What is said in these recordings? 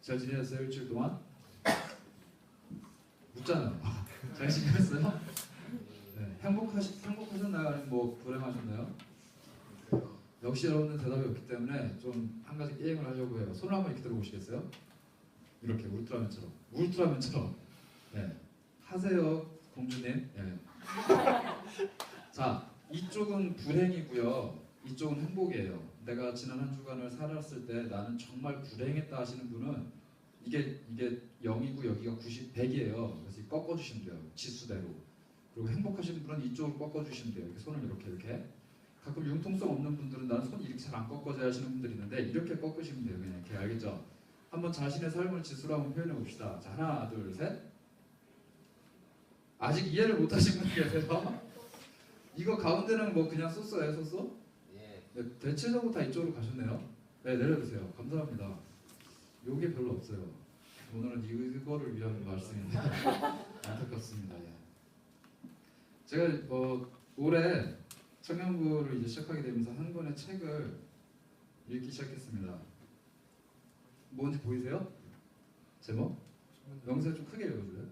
잘 지내셨어요? 일주일 동안? 묻잖아요. 잘 지내셨어요? 네. 행복하셨나요? 아니면 뭐 불행하셨나요? 역시 여러분들 대답이 없기 때문에 좀 한 가지 게임을 하려고 해요. 손을 한번 이렇게 들어보시겠어요? 이렇게 울트라맨처럼. 네. 하세요, 공주님. 네. 자, 이쪽은 불행이고요. 이쪽은 행복이에요. 내가 지난 한 주간을 살았을 때 나는 정말 불행했다 하시는 분은 이게 0이고 여기가 90, 100이에요. 그래서 꺾어주시면 돼요. 지수대로. 그리고 행복하신 분은 이쪽을 꺾어주시면 돼요. 이렇게 손을 이렇게. 가끔 융통성 없는 분들은 나는 손이 이렇게 잘 안 꺾어져야 하시는 분들이 있는데 이렇게 꺾으시면 돼요. 그냥 이렇게. 알겠죠? 한번 자신의 삶을 지수로 한번 표현해 봅시다. 자, 하나, 둘, 셋. 아직 이해를 못 하신 분 계세요? 이거 가운데는 뭐 그냥 쏘쏘예요, 쏘쏘? 예. 네, 대체적으로 다 이쪽으로 가셨네요. 네, 내려주세요. 감사합니다. 요게 별로 없어요. 오늘은 이거를 위한 말씀인데 안타깝습니다. 예. 제가 올해 청년부를 이제 시작하게 되면서 한 권의 책을 읽기 시작했습니다. 뭔지 보이세요? 제목? 영세 좀 크게 읽어줄래요?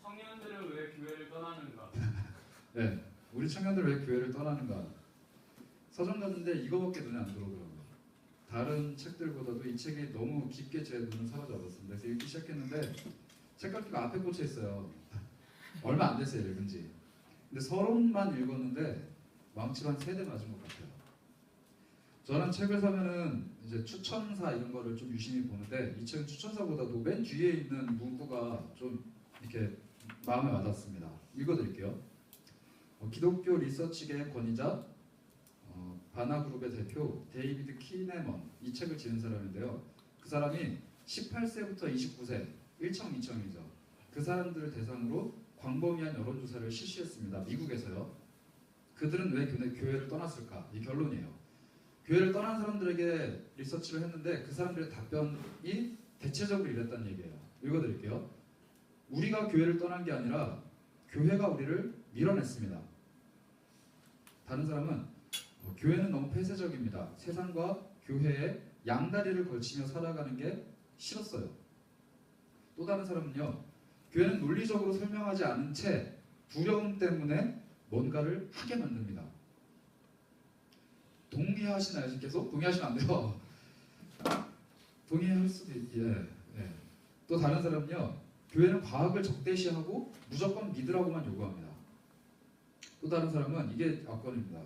청년들은 왜 교회를 떠나는가? 네, 우리 청년들 왜 교회를 떠나는가? 서점 갔는데 이거밖에 눈에 안 들어오더라고요. 다른 책들보다도 이 책이 너무 깊게 제 눈을 사로잡았습니다. 그래서 읽기 시작했는데 책갈피가 앞에 꽂혀 있어요. 얼마 안 됐어요, 읽은 지. 근데 서론만 읽었는데 망치로 한 3대 맞은 것 같아요. 저는 책을 사면은 이제 추천사 이런 거를 좀 유심히 보는데 이 책은 추천사보다도 맨 뒤에 있는 문구가 좀 이렇게 마음에 와닿습니다. 읽어드릴게요. 기독교 리서치계의 권위자 바나그룹의 대표 데이비드 키네먼, 이 책을 지은 사람인데요. 그 사람이 18세부터 29세 1청2청이죠. 그 사람들을 대상으로 광범위한 여론조사를 실시했습니다. 미국에서요. 그들은 왜 교회를 떠났을까? 이 결론이에요. 교회를 떠난 사람들에게 리서치를 했는데 그 사람들의 답변이 대체적으로 이랬다는 얘기예요. 읽어드릴게요. 우리가 교회를 떠난 게 아니라 교회가 우리를 밀어냈습니다. 다른 사람은 교회는 너무 폐쇄적입니다. 세상과 교회에 양다리를 걸치며 살아가는 게 싫었어요. 또 다른 사람은요. 교회는 논리적으로 설명하지 않은 채 두려움 때문에 뭔가를 하게 만듭니다. 동의하시나요? 지금 계속? 동의하시면 안 돼요. 동의할 수도 예. 또 다른 사람은요. 교회는 과학을 적대시하고 무조건 믿으라고만 요구합니다. 또 다른 사람은 이게 압권입니다.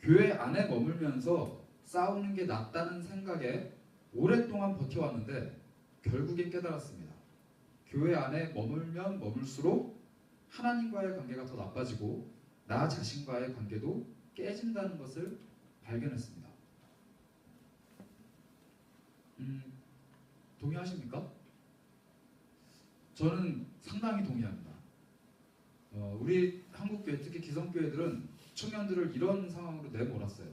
교회 안에 머물면서 싸우는 게 낫다는 생각에 오랫동안 버텨왔는데 결국엔 깨달았습니다. 교회 안에 머물면 머물수록 하나님과의 관계가 더 나빠지고 나 자신과의 관계도 깨진다는 것을 발견했습니다. 동의하십니까? 저는 상당히 동의합니다. 우리 한국교회, 특히 기성교회들은 청년들을 이런 상황으로 내몰았어요.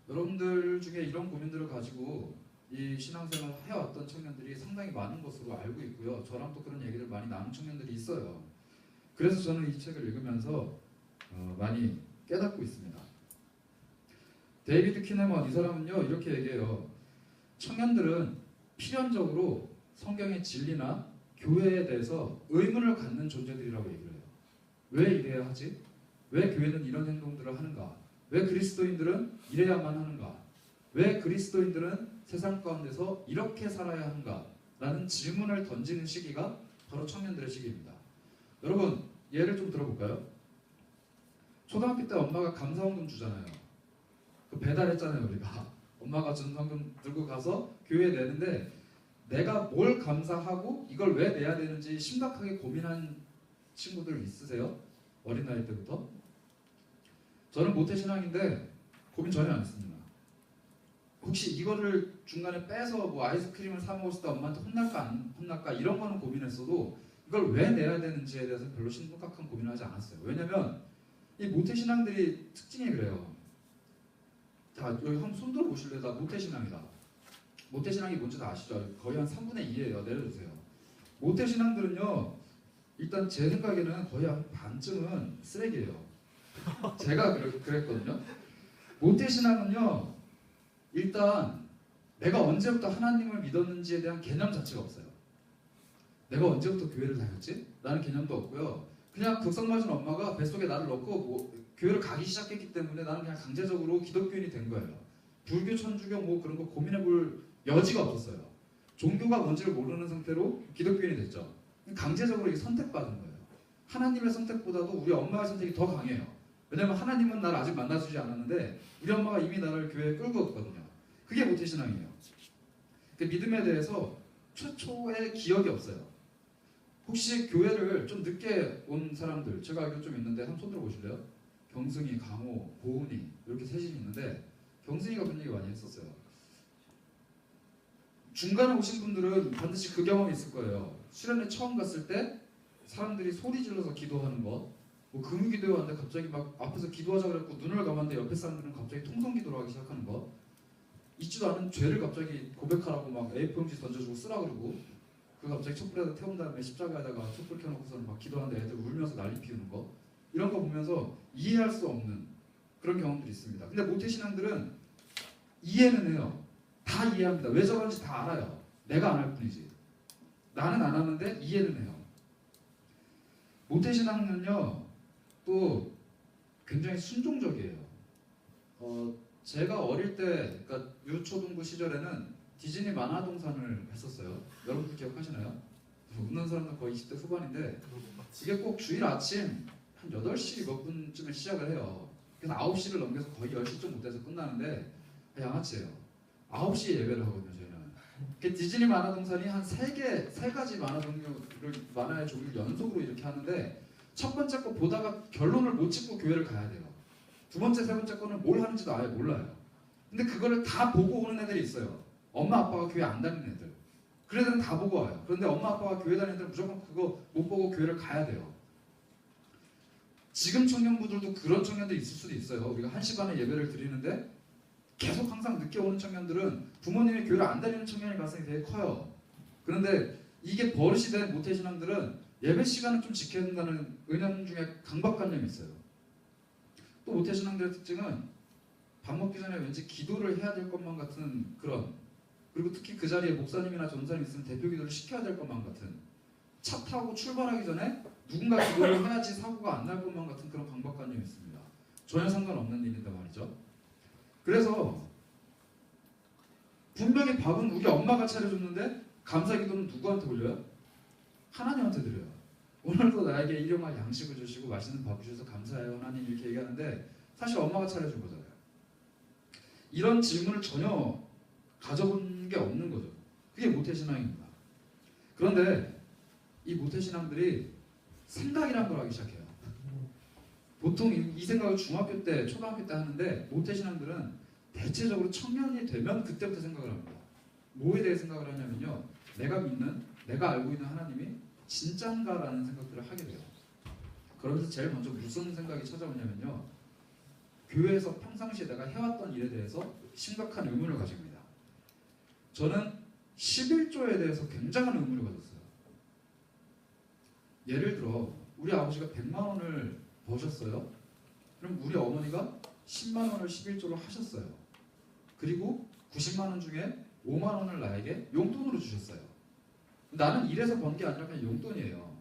여러분들 중에 이런 고민들을 가지고 이 신앙생활을 해왔던 청년들이 상당히 많은 것으로 알고 있고요. 저랑 또 그런 얘기를 많이 나눈 청년들이 있어요. 그래서 저는 이 책을 읽으면서 많이 깨닫고 있습니다. 데이비드 키네먼, 이 사람은요 이렇게 얘기해요. 청년들은 필연적으로 성경의 진리나 교회에 대해서 의문을 갖는 존재들이라고 얘기를 해요. 왜 이래야 하지? 왜 교회는 이런 행동들을 하는가? 왜 그리스도인들은 이래야만 하는가? 왜 그리스도인들은 세상 가운데서 이렇게 살아야 하는가? 라는 질문을 던지는 시기가 바로 청년들의 시기입니다. 여러분, 예를 좀 들어볼까요? 초등학교 때 엄마가 감사원금 주잖아요. 그 배달했잖아요, 우리가. 엄마가 준 헌금 들고 가서 교회에 내는데 내가 뭘 감사하고 이걸 왜 내야 되는지 심각하게 고민한 친구들 있으세요? 어린 나이 때부터? 저는 모태신앙인데 고민 전혀 안 했습니다. 혹시 이거를 중간에 빼서 뭐 아이스크림을 사 먹었을 때 엄마한테 혼날까 안 혼날까 이런 거는 고민했어도 이걸 왜 내야 되는지에 대해서 별로 심각한 고민을 하지 않았어요. 왜냐면 이 모태신앙들이 특징이 그래요. 자, 여기 한번 손 들어 보실래요? 나 모태신앙이다. 모태신앙이 뭔지 다 아시죠? 거의 한 3분의 2예요. 내려주세요. 모태신앙들은요, 일단 제 생각에는 거의 한 반쯤은 쓰레기예요. 제가 그랬거든요. 모태신앙은요, 일단 내가 언제부터 하나님을 믿었는지에 대한 개념 자체가 없어요. 내가 언제부터 교회를 다녔지? 라는 개념도 없고요. 그냥 극성 맞은 엄마가 뱃속에 나를 넣고 교회를 가기 시작했기 때문에 나는 그냥 강제적으로 기독교인이 된 거예요. 불교, 천주교 뭐 그런 거 고민해볼 여지가 없었어요. 종교가 뭔지를 모르는 상태로 기독교인이 됐죠. 강제적으로 이게 선택받은 거예요. 하나님의 선택보다도 우리 엄마의 선택이 더 강해요. 왜냐면 하나님은 나를 아직 만나주지 않았는데 우리 엄마가 이미 나를 교회에 끌고 갔거든요. 그게 모태신앙이에요. 그 믿음에 대해서 최초의 기억이 없어요. 혹시 교회를 좀 늦게 온 사람들, 제가 알기로 좀 있는데 한번 손 들어보실래요? 경승이, 강호, 고은이 이렇게 셋이 있는데 경승이가 그런 얘기 많이 했었어요. 중간에 오신 분들은 반드시 그 경험이 있을 거예요. 수련회 처음 갔을 때 사람들이 소리 질러서 기도하는 거, 뭐 금요기도에 왔는데 갑자기 막 앞에서 기도하자 그랬고 눈을 감았는데 옆에 사람들은 갑자기 통성기도를 하기 시작하는 거, 있지도 않은 죄를 갑자기 고백하라고 막 A4용지 던져주고 쓰라 그러고, 그 갑자기 촛불에다 태운 다음에 십자가에다가 촛불 켜놓고서는 막 기도하는데 애들 울면서 난리 피우는 거, 이런 거 보면서 이해할 수 없는 그런 경험들이 있습니다. 근데 모태신앙들은 이해는 해요. 다 이해합니다. 왜 저런지 다 알아요. 내가 안 할 뿐이지. 나는 안 하는데 이해는 해요. 모태신앙은요 또 굉장히 순종적이에요. 제가 어릴 때, 그러니까 유초등부 시절에는 디즈니 만화동산을 했었어요. 여러분들 기억하시나요? 웃는 사람은 거의 20대 후반인데 이게 꼭 주일 아침 한 8시 몇 분쯤에 시작을 해요. 그래서 9시를 넘겨서 거의 10시 좀 못해서 끝나는데 양아치예요. 9시에 예배를 하거든요, 저희는. 디즈니 만화동산이 한 3가지 만화의 종류를 연속으로 이렇게 하는데 첫 번째 거 보다가 결론을 못 찍고 교회를 가야 돼요. 두 번째, 세 번째 거는 뭘 하는지도 아예 몰라요. 근데 그거를 다 보고 오는 애들이 있어요. 엄마 아빠가 교회 안 다니는 애들. 그런 애들은 다 보고 와요. 그런데 엄마 아빠가 교회 다니는 애들은 무조건 그거 못 보고 교회를 가야 돼요. 지금 청년부들도 그런 청년들이 있을 수도 있어요. 우리가 1시 반에 예배를 드리는데 계속 항상 늦게 오는 청년들은 부모님이 교회를 안 다니는 청년의 가능성이 되게 커요. 그런데 이게 버릇이 된 모태신앙들은 예배 시간을 좀 지켜야 된다는 은연중에 강박관념이 있어요. 또 모태신앙들의 특징은 밥 먹기 전에 왠지 기도를 해야 될 것만 같은 그런, 그리고 특히 그 자리에 목사님이나 전사님 있으면 대표 기도를 시켜야 될 것만 같은, 차 타고 출발하기 전에 누군가 기도를 해야지 사고가 안 날 것만 같은 그런 강박관념이 있습니다. 전혀 상관없는 일인데 말이죠. 그래서 분명히 밥은 우리 엄마가 차려줬는데 감사기도는 누구한테 올려요? 하나님한테 드려요. 오늘도 나에게 일용할 양식을 주시고 맛있는 밥 주셔서 감사해요 하나님, 이렇게 얘기하는데 사실 엄마가 차려준 거잖아요. 이런 질문을 전혀 가져본 게 없는 거죠. 그게 모태신앙입니다. 그런데 이 모태신앙들이 생각이란 걸 하기 시작해요. 보통 이 생각을 중학교 때, 초등학교 때 하는데 모태신앙들은 대체적으로 청년이 되면 그때부터 생각을 합니다. 뭐에 대해 생각을 하냐면요, 내가 믿는, 내가 알고 있는 하나님이 진짠가라는 생각들을 하게 돼요. 그러면서 제일 먼저 무슨 생각이 찾아오냐면요, 교회에서 평상시에 내가 해왔던 일에 대해서 심각한 의문을 가집니다. 저는 11조에 대해서 굉장한 의문을 가졌어요. 예를 들어 우리 아버지가 100만 원을 버셨어요. 그럼 우리 어머니가 10만 원을 11조로 하셨어요. 그리고 90만 원 중에 5만 원을 나에게 용돈으로 주셨어요. 나는 일해서 번 게 아니라 그냥 용돈이에요.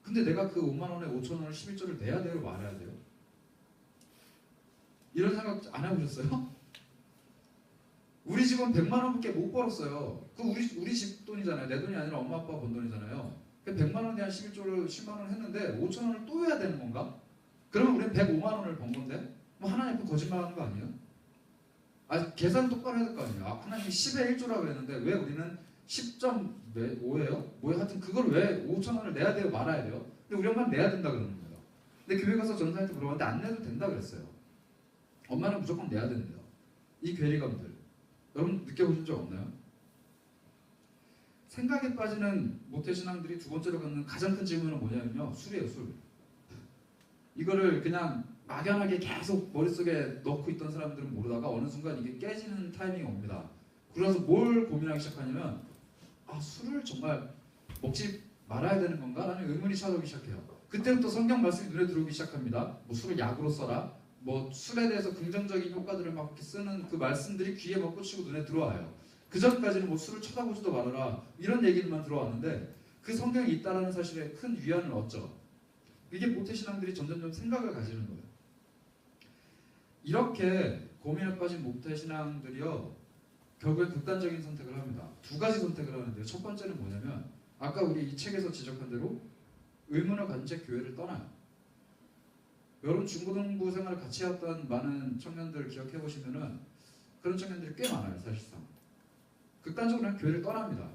근데 내가 그 5만 원에 5천 원을 11조를 내야 돼요, 말아야 돼요? 이런 생각 안 해보셨어요? 우리 집은 100만 원밖에 못 벌었어요. 그 우리 집 돈이잖아요. 내 돈이 아니라 엄마 아빠 번 돈이잖아요. 100만 원에 대한 11조를 10만 원을 했는데 5천 원을 또 해야 되는 건가? 그러면 우리는 105만 원을 번 건데 뭐 하나님 그 거짓말하는 거 아니에요? 계산 똑바로 해야 될 거 아니에요. 하나님이 10의 1조라고 했는데 왜 우리는 10.5예요? 뭐예요? 하여튼 그걸 왜 5천 원을 내야 돼요, 말아야 돼요? 근데 우리 엄마는 내야 된다 그러는 거예요. 근데 교회 가서 전사한테 물어봤는데 안 내도 된다 그랬어요. 엄마는 무조건 내야 된대요. 이 괴리감들 여러분 느껴보신 적 없나요? 생각에 빠지는 모태신앙들이 두 번째로 갖는 가장 큰 질문은 뭐냐면요, 술이에요, 술. 이거를 그냥 막연하게 계속 머릿속에 넣고 있던 사람들은 모르다가 어느 순간 이게 깨지는 타이밍이 옵니다. 그래서 뭘 고민하기 시작하냐면, 술을 정말 먹지 말아야 되는 건가? 라는 의문이 찾아오기 시작해요. 그때부터 성경 말씀이 눈에 들어오기 시작합니다. 뭐 술을 약으로 써라, 뭐 술에 대해서 긍정적인 효과들을 막 이렇게 쓰는 그 말씀들이 귀에 막 꽂히고 눈에 들어와요. 그 전까지는 뭐 술을 쳐다보지도 말아라 이런 얘기만 들어왔는데 그 성경이 있다라는 사실에 큰 위안을 얻죠. 이게 모태신앙들이 점점점 생각을 가지는 거예요. 이렇게 고민에 빠진 모태신앙들이요 결국에 극단적인 선택을 합니다. 두 가지 선택을 하는데요. 첫 번째는 뭐냐면 아까 우리 이 책에서 지적한 대로 의문을 가진 채 교회를 떠나요. 여러분 중고등부 생활을 같이 했던 많은 청년들 기억해 보시면은 그런 청년들이 꽤 많아요. 사실상 극단적으로 그냥 교회를 떠납니다.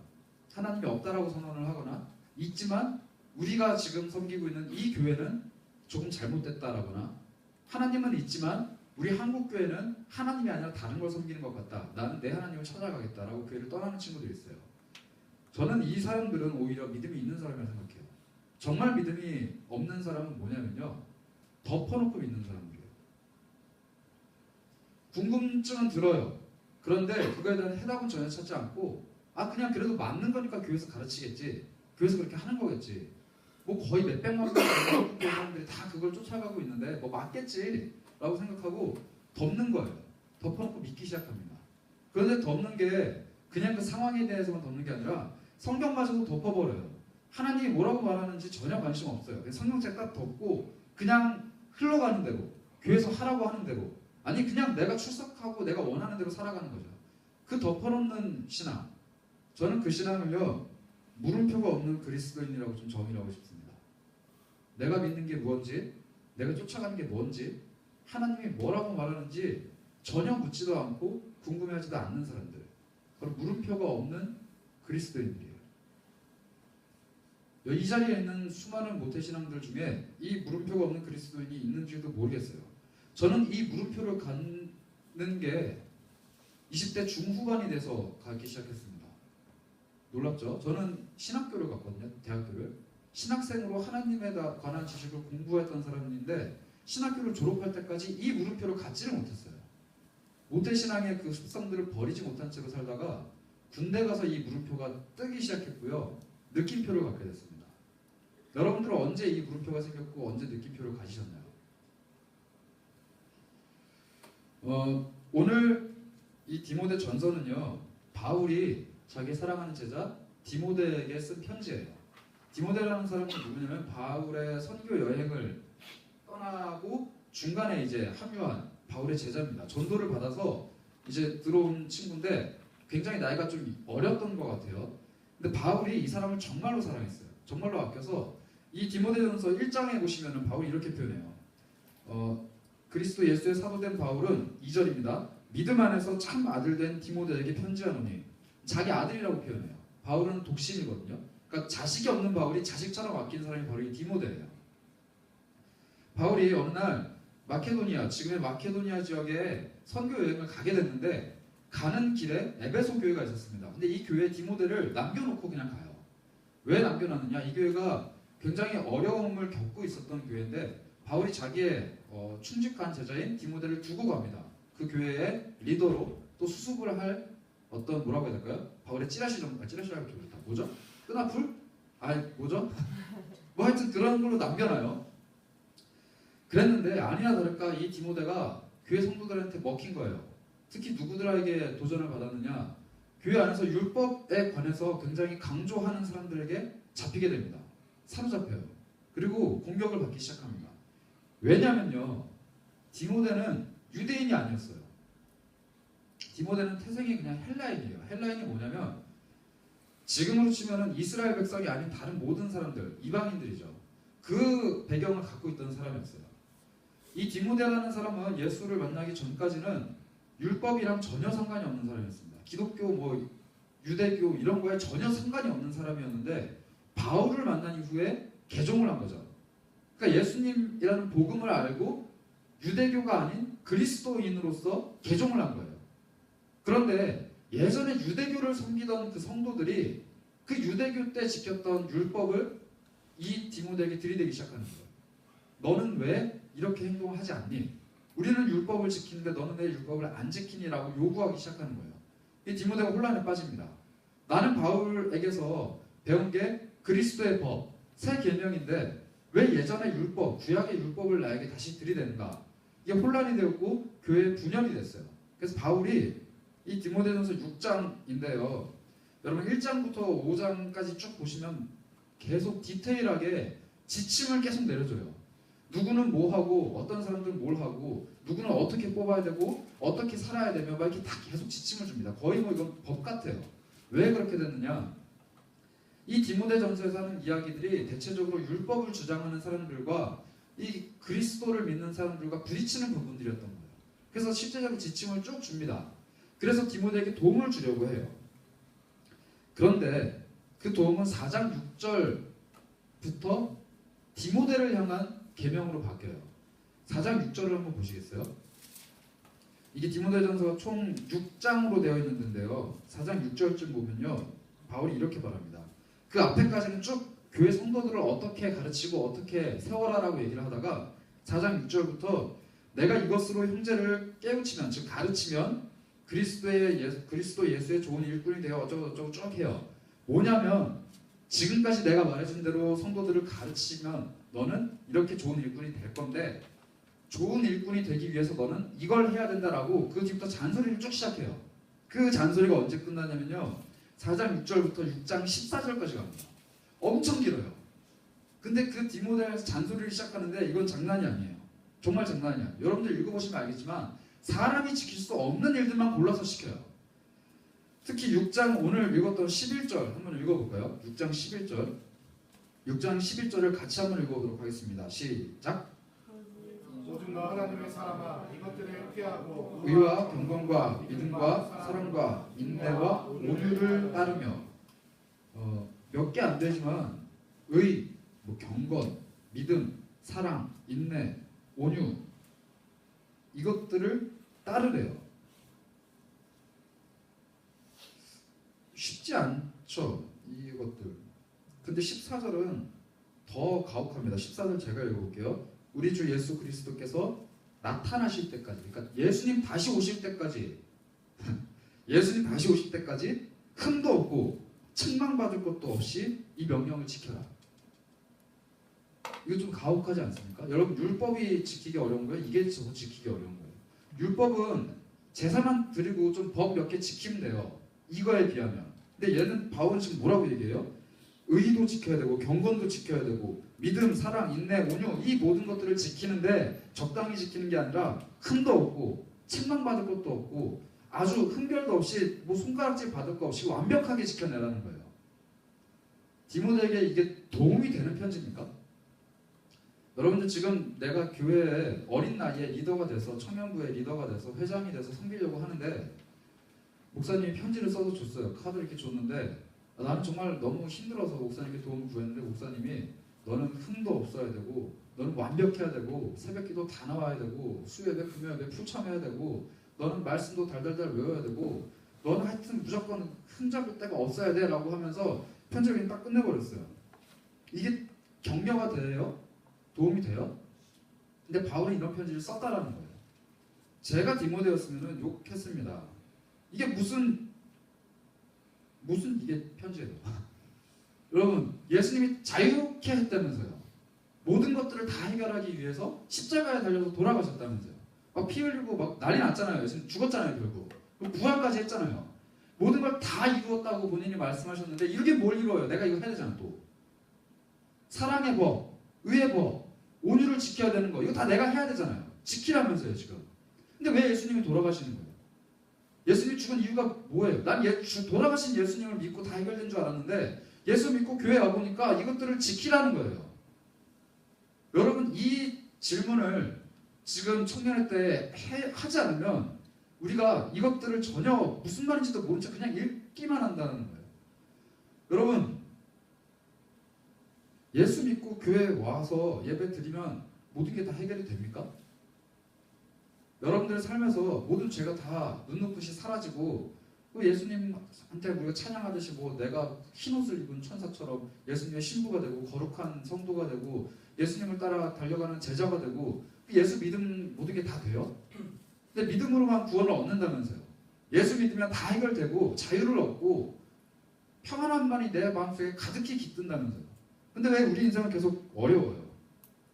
하나님이 없다라고 선언을 하거나 있지만 우리가 지금 섬기고 있는 이 교회는 조금 잘못됐다라거나 하나님은 있지만 우리 한국 교회는 하나님이 아니라 다른 걸 섬기는 것 같다. 나는 내 하나님을 찾아가겠다라고 교회를 떠나는 친구들이 있어요. 저는 이 사람들은 오히려 믿음이 있는 사람이라고 생각해요. 정말 믿음이 없는 사람은 뭐냐면요. 덮어놓고 믿는 사람들이에요. 궁금증은 들어요. 그런데 그거에 대한 해답은 전혀 찾지 않고 그냥 그래도 맞는 거니까 교회에서 가르치겠지. 교회에서 그렇게 하는 거겠지. 뭐 거의 몇백만 명의 사람들이 다 그걸 쫓아가고 있는데 뭐 맞겠지 라고 생각하고 덮는 거예요. 덮어놓고 믿기 시작합니다. 그런데 덮는 게 그냥 그 상황에 대해서만 덮는 게 아니라 성경마저도 덮어버려요. 하나님이 뭐라고 말하는지 전혀 관심 없어요. 성경책 딱 덮고 그냥 흘러가는 대로 교회에서 하라고 하는 대로 아니 그냥 내가 출석하고 내가 원하는 대로 살아가는 거죠. 그 덮어놓는 신앙 저는 그 신앙을요 물음표가 없는 그리스도인이라고 좀 정의하고 싶습니다. 내가 믿는 게 뭔지 내가 쫓아가는 게 뭔지 하나님이 뭐라고 말하는지 전혀 묻지도 않고 궁금해하지도 않는 사람들 바로 물음표가 없는 그리스도인들이에요. 이 자리에 있는 수많은 모태신앙들 중에 이 물음표가 없는 그리스도인이 있는지도 모르겠어요. 저는 이 물음표를 갖는 게 20대 중후반이 돼서 갖기 시작했습니다. 놀랍죠? 저는 신학교를 갔거든요. 대학교를. 신학생으로 하나님에 관한 지식을 공부했던 사람인데 신학교를 졸업할 때까지 이 물음표를 갖지를 못했어요. 모태신앙의 그 습성들을 버리지 못한 채로 살다가 군대 가서 이 물음표가 뜨기 시작했고요. 느낌표를 갖게 됐습니다. 여러분들은 언제 이 물음표가 생겼고 언제 느낌표를 가지셨나요? 오늘 이 디모데 전서는요. 바울이 자기 사랑하는 제자 디모데에게 쓴 편지예요. 디모데라는 사람은 누구냐면 바울의 선교 여행을 떠나고 중간에 이제 합류한 바울의 제자입니다. 전도를 받아서 이제 들어온 친구인데 굉장히 나이가 좀 어렸던 것 같아요. 근데 바울이 이 사람을 정말로 사랑했어요. 정말로 아껴서 이 디모데전서 1장에 보시면은 바울이 이렇게 표현해요. 그리스도 예수의 사도된 바울은 2절입니다. 믿음 안에서 참 아들 된 디모데에게 편지하노니 자기 아들이라고 표현해요. 바울은 독신이거든요. 그러니까 자식이 없는 바울이 자식처럼 아낀 사람이 바로 이 디모데예요. 바울이 어느 날 마케도니아, 지금의 마케도니아 지역에 선교 여행을 가게 됐는데 가는 길에 에베소 교회가 있었습니다. 근데 이 교회에 디모데를 남겨놓고 그냥 가요. 왜 남겨놨느냐? 이 교회가 굉장히 어려움을 겪고 있었던 교회인데 바울이 자기의 충직한 제자인 디모데를 두고 갑니다. 그 교회의 리더로 또 수습을 할 어떤 뭐라고 해야 될까요? 바울의 찌라시라고 좋다. 뭐죠? 끈앞풀? 뭐죠? 뭐 하여튼 그런 걸로 남겨놔요. 그랬는데 아니나 다를까 이 디모데가 교회 성도들한테 먹힌 거예요. 특히 누구들에게 도전을 받았느냐? 교회 안에서 율법에 관해서 굉장히 강조하는 사람들에게 잡히게 됩니다. 사로잡혀요. 그리고 공격을 받기 시작합니다. 왜냐면요. 디모데는 유대인이 아니었어요. 디모데는 태생이 그냥 헬라인이에요. 헬라인이 뭐냐면 지금으로 치면은 이스라엘 백성이 아닌 다른 모든 사람들, 이방인들이죠. 그 배경을 갖고 있던 사람이었어요. 이 디모데라는 사람은 예수를 만나기 전까지는 율법이랑 전혀 상관이 없는 사람이었습니다. 기독교, 유대교 이런 거에 전혀 상관이 없는 사람이었는데 바울을 만난 이후에 개종을 한 거죠. 그러니까 예수님이라는 복음을 알고 유대교가 아닌 그리스도인으로서 개종을 한 거예요. 그런데 예전에 유대교를 섬기던 그 성도들이 그 유대교 때 지켰던 율법을 이 디모데에게 들이대기 시작하는 거예요. 너는 왜 이렇게 행동하지 않니? 우리는 율법을 지키는데 너는 왜 율법을 안 지키니? 라고 요구하기 시작하는 거예요. 이 디모데가 혼란에 빠집니다. 나는 바울에게서 배운 게 그리스도의 법, 새 계명인데 왜 예전의 율법, 구약의 율법을 나에게 다시 들이대는가? 이게 혼란이 되었고 교회의 분열이 됐어요. 그래서 바울이 이 디모데전서 6장인데요. 여러분 1장부터 5장까지 쭉 보시면 계속 디테일하게 지침을 계속 내려줘요. 누구는 뭐 하고 어떤 사람들은 뭘 하고 누구는 어떻게 뽑아야 되고 어떻게 살아야 되며 막 이렇게 다 계속 지침을 줍니다. 거의 뭐 이건 법 같아요. 왜 그렇게 됐느냐? 이 디모데전서에서 하는 이야기들이 대체적으로 율법을 주장하는 사람들과 이 그리스도를 믿는 사람들과 부딪히는 부분들이었던 거예요. 그래서 실제적인 지침을 쭉 줍니다. 그래서 디모데에게 도움을 주려고 해요. 그런데 그 도움은 4장 6절부터 디모데를 향한 계명으로 바뀌어요. 4장 6절을 한번 보시겠어요? 이게 디모데전서가 총 6장으로 되어 있는데요. 4장 6절쯤 보면요. 바울이 이렇게 말합니다. 그 앞에까지는 쭉 교회 성도들을 어떻게 가르치고 어떻게 세워라라고 얘기를 하다가 4장 6절부터 내가 이것으로 형제를 깨우치면 즉 가르치면 그리스도 예수의 좋은 일꾼이 되어 어쩌고 쭉 해요. 뭐냐면 지금까지 내가 말해준 대로 성도들을 가르치면 너는 이렇게 좋은 일꾼이 될 건데 좋은 일꾼이 되기 위해서 너는 이걸 해야 된다라고 그 뒤부터 잔소리를 쭉 시작해요. 그 잔소리가 언제 끝나냐면요. 4장 6절부터 6장 14절까지 갑니다. 엄청 길어요. 근데 그 디모데에서 잔소리를 시작하는데 이건 장난이 아니에요. 정말 장난이 아니에요. 여러분들 읽어보시면 알겠지만 사람이 지킬 수 없는 일들만 골라서 시켜요. 특히 6장 오늘 읽었던 11절 한번 읽어볼까요? 6장 11절 6장 11절을 같이 한번 읽어보도록 하겠습니다. 시작! 오직 너 하나님의 사람아 이것들을 피하고 의와 경건과 믿음과 사랑과 인내와 온유를 따르며 몇 개 안 되지만 의, 경건, 믿음, 사랑, 인내, 온유 이것들을 따르래요. 쉽지 않죠. 이것들. 근데 14절은 더 가혹합니다. 14절 제가 읽어볼게요. 우리 주 예수 그리스도께서 나타나실 때까지, 그러니까 예수님 다시 오실 때까지 예수님 다시 오실 때까지 흠도 없고 책망받을 것도 없이 이 명령을 지켜라. 이거 좀 가혹하지 않습니까? 여러분 율법이 지키기 어려운 거예요? 이게 지키기 어려운 거예요. 율법은 제사만 드리고 좀 법 몇 개 지키면 돼요. 이거에 비하면. 근데 얘는 바울은 지금 뭐라고 얘기해요? 의도 지켜야 되고 경건도 지켜야 되고 믿음, 사랑, 인내, 온유 이 모든 것들을 지키는데 적당히 지키는 게 아니라 흠도 없고 책망받을 것도 없고 아주 흠결도 없이 뭐 손가락질 받을 거 없이 완벽하게 지켜내라는 거예요. 디모데에게 이게 도움이 되는 편지입니까? 여러분들 지금 내가 교회에 어린 나이에 리더가 돼서 청년부의 리더가 돼서 회장이 돼서 섬기려고 하는데 목사님이 편지를 써서 줬어요. 카드를 이렇게 줬는데 나는 정말 너무 힘들어서 목사님께 도움을 구했는데 목사님이 너는 흠도 없어야 되고 너는 완벽해야 되고 새벽기도 다 나와야 되고 수요예배 금요예배 풀참해야 되고 너는 말씀도 달달달 외워야 되고 너는 하여튼 무조건 흠잡을 데가 없어야 돼 라고 하면서 편지를 그냥 딱 끝내버렸어요. 이게 격려가 돼요? 도움이 돼요? 근데 바울이 이런 편지를 썼다라는 거예요. 제가 디모데였으면 욕했습니다. 이게 무슨 이게 편지예요. 여러분 예수님이 자유롭게 했다면서요. 모든 것들을 다 해결하기 위해서 십자가에 달려서 돌아가셨다면서요. 막 피 흘리고 막 난리 났잖아요. 예수님 죽었잖아요 결국. 부활까지 했잖아요. 모든 걸 다 이루었다고 본인이 말씀하셨는데 이게 뭘 이루어요? 내가 이거 해야 되잖아 또. 사랑의 법, 의의 법, 온유를 지켜야 되는 거 이거 다 내가 해야 되잖아요. 지키라면서요 지금. 근데 왜 예수님이 돌아가시는 거예요? 예수님이 죽은 이유가 뭐예요? 난 돌아가신 예수님을 믿고 다 해결된 줄 알았는데 예수 믿고 교회 와보니까 이것들을 지키라는 거예요. 여러분 이 질문을 지금 청년회 때 하지 않으면 우리가 이것들을 전혀 무슨 말인지도 모른 채 그냥 읽기만 한다는 거예요. 여러분 예수 믿고 교회에 와서 예배 드리면 모든 게 다 해결이 됩니까? 여러분들의 삶에서 모든 죄가 다 눈높듯이 사라지고 예수님한테 우리가 찬양하듯이 뭐 내가 흰옷을 입은 천사처럼 예수님의 신부가 되고 거룩한 성도가 되고 예수님을 따라 달려가는 제자가 되고 예수 믿음 모든 게 다 돼요? 근데 믿음으로만 구원을 얻는다면서요. 예수 믿으면 다 해결되고 자유를 얻고 평안함만이 내 마음속에 가득히 깃든다면서요. 근데 왜 우리 인생은 계속 어려워요?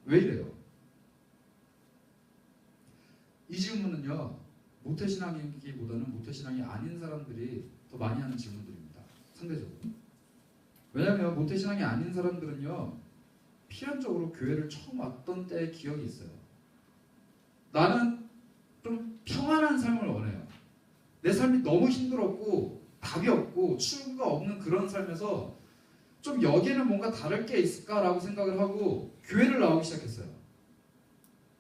왜 이래요? 이 질문은요. 모태신앙이기보다는 모태신앙이 아닌 사람들이 더 많이 하는 질문들입니다. 상대적으로. 왜냐하면 모태신앙이 아닌 사람들은요, 필연적으로 교회를 처음 왔던 때의 기억이 있어요. 나는 좀 평안한 삶을 원해요. 내 삶이 너무 힘들었고 답이 없고 출구가 없는 그런 삶에서 좀 여기에는 뭔가 다를 게 있을까라고 생각을 하고 교회를 나오기 시작했어요.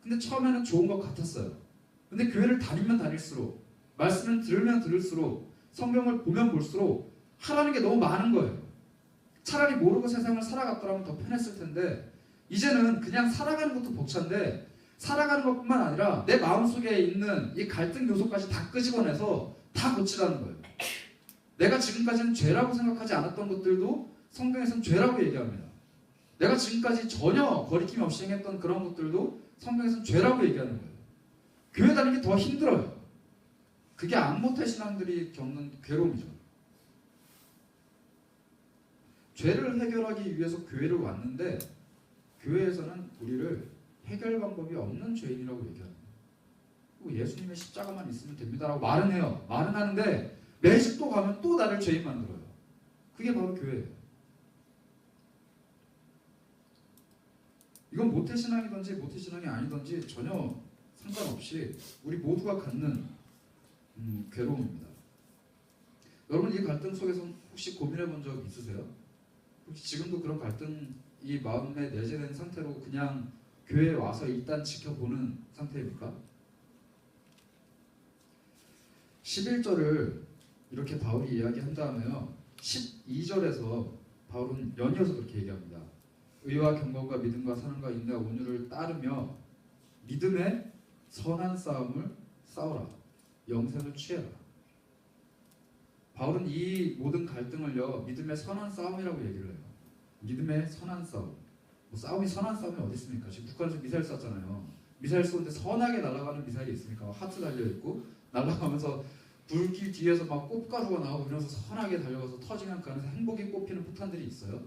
근데 처음에는 좋은 것 같았어요. 근데 교회를 다니면 다닐수록, 말씀을 들으면 들을수록, 성경을 보면 볼수록 하라는 게 너무 많은 거예요. 차라리 모르고 세상을 살아갔더라면 더 편했을 텐데, 이제는 그냥 살아가는 것도 벅찬데, 살아가는 것뿐만 아니라 내 마음속에 있는 이 갈등 요소까지 다 끄집어내서 다 고치라는 거예요. 내가 지금까지는 죄라고 생각하지 않았던 것들도 성경에서는 죄라고 얘기합니다. 내가 지금까지 전혀 거리낌 없이 행했던 그런 것들도 성경에서는 죄라고 얘기하는 거예요. 교회 다니기 더 힘들어요. 그게 안모태 신앙들이 겪는 괴로움이죠. 죄를 해결하기 위해서 교회를 왔는데, 교회에서는 우리를 해결 방법이 없는 죄인이라고 얘기합니다. 예수님의 십자가만 있으면 됩니다라고 말은 해요. 말은 하는데 매 집도 가면 또 나를 죄인 만들어요. 그게 바로 교회예요. 이건 모태신앙이든지 모태신앙이 아니든지 전혀 상관없이 우리 모두가 갖는 괴로움입니다. 여러분, 이 갈등 속에서 혹시 고민해 본 적 있으세요? 혹시 지금도 그런 갈등이 마음에 내재된 상태로 그냥 교회에 와서 일단 지켜보는 상태입니까? 11절을 이렇게 바울이 이야기한 다음에요, 12절에서 바울은 연이어서 그렇게 얘기합니다. 의와 경건과 믿음과 사랑과 인내와 온유를 따르며 믿음의 선한 싸움을 싸우라. 영생을 취해라. 바울은 이 모든 갈등을요, 믿음의 선한 싸움이라고 얘기를 해요. 믿음의 선한 싸움. 싸움이 선한 싸움이 어디 있습니까? 지금 북한에서 미사일 쐈잖아요. 미사일 쏘는데 선하게 날아가는 미사일이 있습니까? 하트 달려있고 날아가면서 불길 뒤에서 막 꽃가루가 나오고 이러면서 선하게 달려가서 터지면 그 안에서 행복이 꽃피는 폭탄들이 있어요.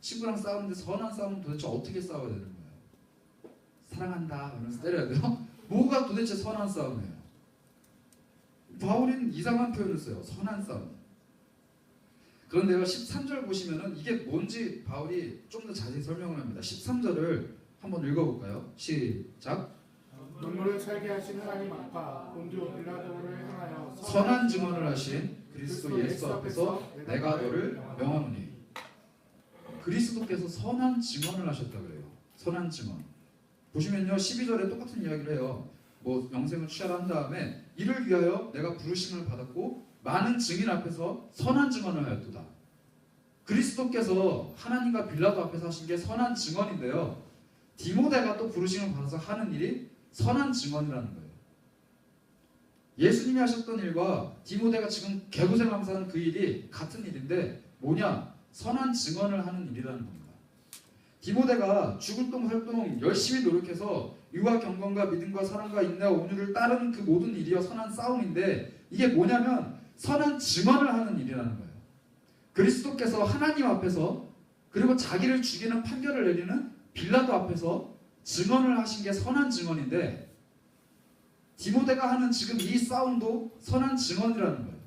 친구랑 싸우는데 선한 싸움은 도대체 어떻게 싸워야 되는 거예요? 사랑한다 이러면서 때려야 돼요? 뭐가 도대체 선한 싸움이에요? 바울은 이상한 표현을 써요. 선한 싸움. 그런데요, 13절 보시면은 이게 뭔지 바울이 좀 더 자세히 설명을 합니다. 13절을 한번 읽어볼까요? 시작. 눈물을 살게 하신 하나님 아빠 본디오 빌라도를 향하여 선한 증언을 하신 그리스도 예수 앞에서 내가 너를 명하노니. 그리스도께서 선한 증언을 하셨다 그래요. 선한 증언. 보시면요, 12절에 똑같은 이야기를 해요. 뭐 영생을 취하라 한 다음에 이를 위하여 내가 부르심을 받았고 많은 증인 앞에서 선한 증언을 하였도다. 그리스도께서 하나님과 빌라도 앞에서 하신 게 선한 증언인데요, 디모데가 또 부르심을 받아서 하는 일이 선한 증언이라는 거예요. 예수님이 하셨던 일과 디모데가 지금 개고생하면서 하는 그 일이 같은 일인데 뭐냐? 선한 증언을 하는 일이라는 겁니다. 디모데가 죽을 동 살 동 열심히 노력해서 의와 경건과 믿음과 사랑과 인내와 온유를 따르는 그 모든 일이요 선한 싸움인데, 이게 뭐냐면 선한 증언을 하는 일이라는 거예요. 그리스도께서 하나님 앞에서 그리고 자기를 죽이는 판결을 내리는 빌라도 앞에서 증언을 하신 게 선한 증언인데, 디모데가 하는 지금 이 싸움도 선한 증언이라는 거예요.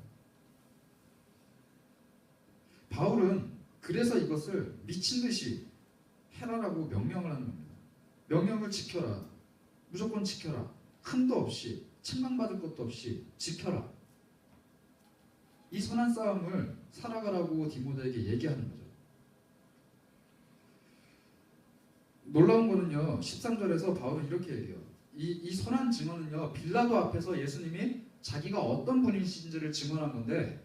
바울은 그래서 이것을 미친 듯이 해라라고 명령을 하는 겁니다. 명령을 지켜라. 무조건 지켜라. 한도 없이, 책망받을 것도 없이 지켜라. 이 선한 싸움을 살아가라고 디모데에게 얘기하는 거죠. 놀라운 거는요, 13절에서 바울은 이렇게 얘기해요. 이 선한 증언은요, 빌라도 앞에서 예수님이 자기가 어떤 분이신지를 증언한 건데,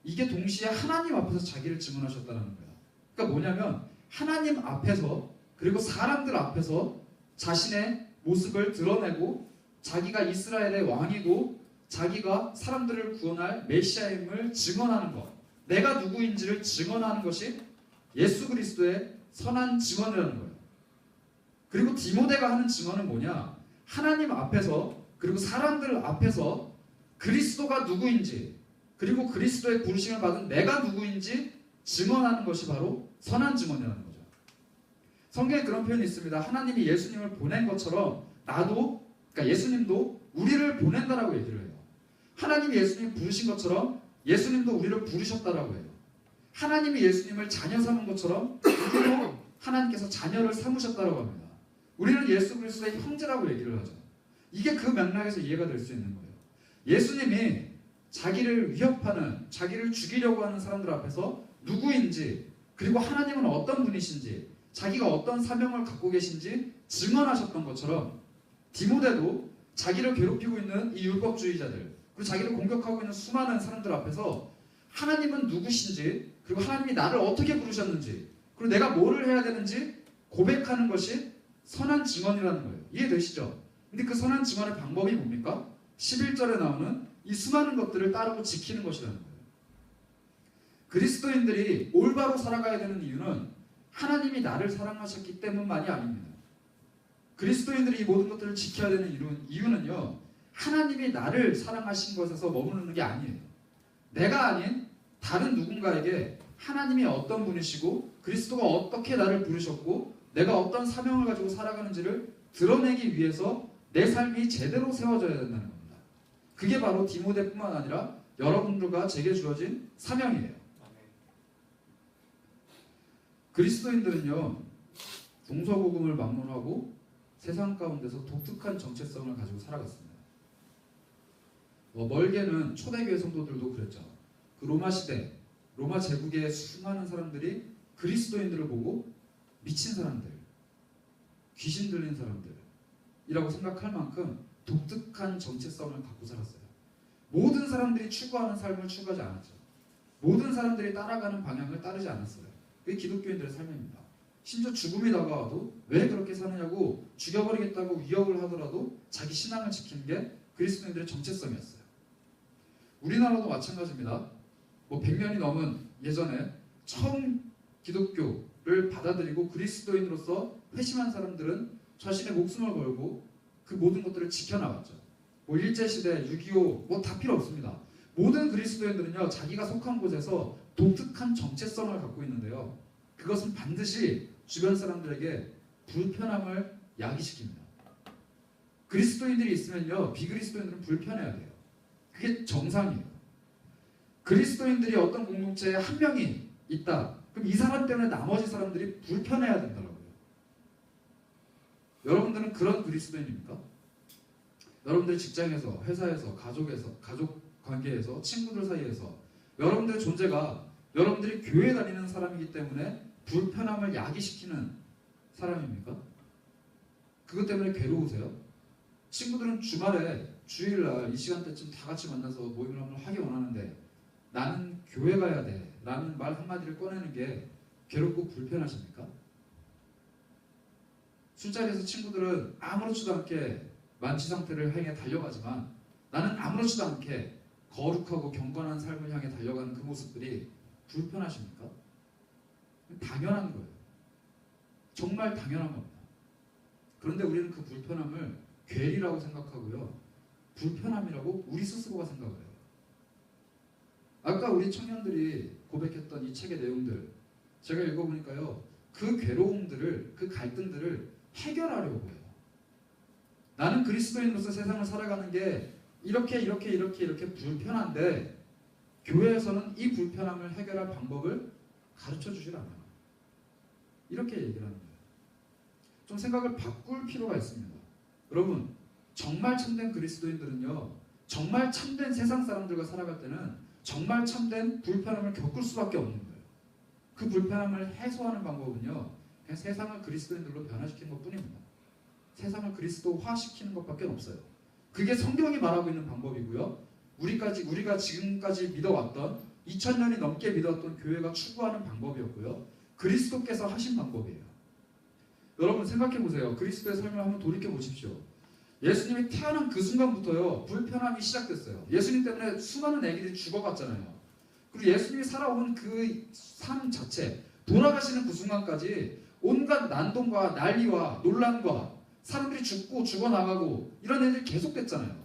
이게 동시에 하나님 앞에서 자기를 증언하셨다는 거예요. 그러니까 뭐냐면 하나님 앞에서 그리고 사람들 앞에서 자신의 모습을 드러내고 자기가 이스라엘의 왕이고 자기가 사람들을 구원할 메시아임을 증언하는 것, 내가 누구인지를 증언하는 것이 예수 그리스도의 선한 증언이라는 거예요. 그리고 디모데가 하는 증언은 뭐냐? 하나님 앞에서 그리고 사람들 앞에서 그리스도가 누구인지 그리고 그리스도의 부르심을 받은 내가 누구인지 증언하는 것이 바로 선한 증언이라는 거죠. 성경에 그런 표현이 있습니다. 하나님이 예수님을 보낸 것처럼 나도, 그러니까 예수님도 우리를 보낸다라고 얘기를 해요. 하나님이 예수님 부르신 것처럼 예수님도 우리를 부르셨다라고 해요. 하나님이 예수님을 자녀 삼은 것처럼 우리도 하나님께서 자녀를 삼으셨다라고 합니다. 우리는 예수 그리스도의 형제라고 얘기를 하죠. 이게 그 맥락에서 이해가 될 수 있는 거예요. 예수님이 자기를 위협하는, 자기를 죽이려고 하는 사람들 앞에서 누구인지, 그리고 하나님은 어떤 분이신지, 자기가 어떤 사명을 갖고 계신지 증언하셨던 것처럼 디모데도 자기를 괴롭히고 있는 이 율법주의자들, 그리고 자기를 공격하고 있는 수많은 사람들 앞에서 하나님은 누구신지, 그리고 하나님이 나를 어떻게 부르셨는지, 그리고 내가 뭐를 해야 되는지 고백하는 것이 선한 증언이라는 거예요. 이해되시죠? 근데 그 선한 증언의 방법이 뭡니까? 11절에 나오는 이 수많은 것들을 따르고 지키는 것이라는 거예요. 그리스도인들이 올바로 살아가야 되는 이유는 하나님이 나를 사랑하셨기 때문만이 아닙니다. 그리스도인들이 이 모든 것들을 지켜야 되는 이유는요, 하나님이 나를 사랑하신 것에서 머무르는 게 아니에요. 내가 아닌 다른 누군가에게 하나님이 어떤 분이시고 그리스도가 어떻게 나를 부르셨고 내가 어떤 사명을 가지고 살아가는지를 드러내기 위해서 내 삶이 제대로 세워져야 된다는 겁니다. 그게 바로 디모데뿐만 아니라 여러분들과 제게 주어진 사명이에요. 그리스도인들은요, 동서고금을 막론하고 세상 가운데서 독특한 정체성을 가지고 살아갔습니다. 멀게는 초대교회 성도들도 그랬죠. 그 로마 시대, 로마 제국의 수많은 사람들이 그리스도인들을 보고 미친 사람들, 귀신 들린 사람들이라고 생각할 만큼 독특한 정체성을 갖고 살았어요. 모든 사람들이 추구하는 삶을 추구하지 않았죠. 모든 사람들이 따라가는 방향을 따르지 않았어요. 그게 기독교인들의 삶입니다. 심지어 죽음이 다가와도 왜 그렇게 사느냐고 죽여버리겠다고 위협을 하더라도 자기 신앙을 지키는 게 그리스도인들의 정체성이었어요. 우리나라도 마찬가지입니다. 100년이 넘은 예전에 처음 기독교를 받아들이고 그리스도인으로서 회심한 사람들은 자신의 목숨을 걸고 그 모든 것들을 지켜나갔죠. 일제시대, 6.25 다 필요 없습니다. 모든 그리스도인들은요, 자기가 속한 곳에서 독특한 정체성을 갖고 있는데요, 그것은 반드시 주변 사람들에게 불편함을 야기시킵니다. 그리스도인들이 있으면요, 비그리스도인들은 불편해야 돼요. 그게 정상이에요. 그리스도인들이 어떤 공동체에 한 명이 있다, 그럼 이 사람 때문에 나머지 사람들이 불편해야 된다고요. 여러분들은 그런 그리스도인입니까? 여러분들의 직장에서, 회사에서, 가족 관계에서, 친구들 사이에서 여러분들의 존재가 여러분들이 교회 다니는 사람이기 때문에 불편함을 야기시키는 사람입니까? 그것 때문에 괴로우세요? 친구들은 주말에, 주일날 이 시간대쯤 다 같이 만나서 모임을 한번 하기 원하는데 나는 교회 가야 돼 라는 말 한마디를 꺼내는 게 괴롭고 불편하십니까? 술자리에서 친구들은 아무렇지도 않게 만취 상태를 향해 달려가지만 나는 아무렇지도 않게 거룩하고 경건한 삶을 향해 달려가는 그 모습들이 불편하십니까? 당연한 거예요. 정말 당연한 겁니다. 그런데 우리는 그 불편함을 괴리라고 생각하고요, 불편함이라고 우리 스스로가 생각을 해요. 아까 우리 청년들이 고백했던 이 책의 내용들 제가 읽어보니까요, 그 괴로움들을, 그 갈등들을 해결하려고 해요. 나는 그리스도인으로서 세상을 살아가는 게 이렇게 불편한데 교회에서는 이 불편함을 해결할 방법을 가르쳐 주질 않아요. 이렇게 얘기를 하는 거예요. 좀 생각을 바꿀 필요가 있습니다. 여러분, 정말 참된 그리스도인들은요, 정말 참된 세상 사람들과 살아갈 때는 정말 참된 불편함을 겪을 수밖에 없는 거예요. 그 불편함을 해소하는 방법은요, 그냥 세상을 그리스도인들로 변화시키는 것뿐입니다. 세상을 그리스도화시키는 것밖에 없어요. 그게 성경이 말하고 있는 방법이고요, 우리가 지금까지 믿어왔던 2000년이 넘게 믿었던 교회가 추구하는 방법이었고요, 그리스도께서 하신 방법이에요. 여러분 생각해보세요. 그리스도의 삶을 한번 돌이켜보십시오. 예수님이 태어난 그 순간부터요, 불편함이 시작됐어요. 예수님 때문에 수많은 애기들이 죽어갔잖아요. 그리고 예수님이 살아온 그 삶 자체, 돌아가시는 그 순간까지 온갖 난동과 난리와 논란과 사람들이 죽고 죽어나가고 이런 일들이 계속됐잖아요.